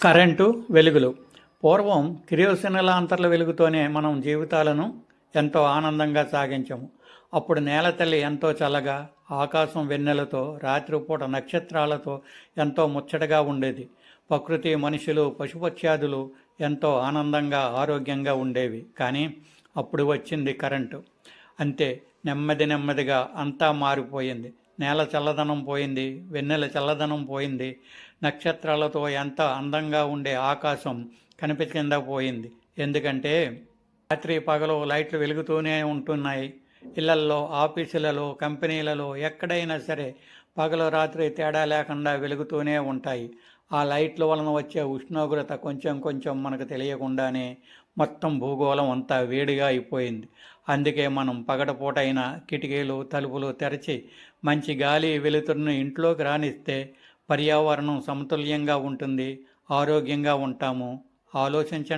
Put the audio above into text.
Current, వెలుగులు. పూర్వం kerosene లాంతర్ల వెలుగుతోనే మనం జీవితాలను ఎంతో ఆనందంగా సాగించాము. అప్పుడు నేల తల్లి ఎంతో చల్లగా, ఆకాశం వెన్నెలతో, రాత్రిపూట నక్షత్రాలతో ఎంతో ముచ్చటగా ఉండేది. ప్రకృతి, మనుషులు, పశుపక్ష్యాదులు ఎంతో ఆనందంగా, ఆరోగ్యంగా ఉండేవి. కానీ అప్పుడు వచ్చింది కరెంటు. అంతే, నెమ్మదిగా అంతా మారిపోయింది. నేల చల్లదనం పోయింది, వెన్నెల చల్లదనం పోయింది, నక్షత్రాలతో ఎంత అందంగా ఉండే ఆకాశం కనిపించకుండా పోయింది. ఎందుకంటే రాత్రి పగలు లైట్లు వెలుగుతూనే ఉంటున్నాయి. ఇళ్లల్లో, ఆఫీసులలో, కంపెనీలలో ఎక్కడైనా సరే పగలు రాత్రి తేడా లేకుండా వెలుగుతూనే ఉంటాయి. ఆ లైట్ల వలన వచ్చే ఉష్ణోగ్రత కొంచెం కొంచెం మనకు తెలియకుండానే మొత్తం భూగోళం అంతా వేడిగా అయిపోయింది. అందుకే మనం పగటిపూటైనా కిటికీలు, తలుపులు తెరచి మంచి గాలి, వెలుతురును ఇంట్లోకి రానిస్తే పర్యావరణం సమతుల్యంగా ఉంటుంది, ఆరోగ్యంగా ఉంటాము. ఆలోచించండి.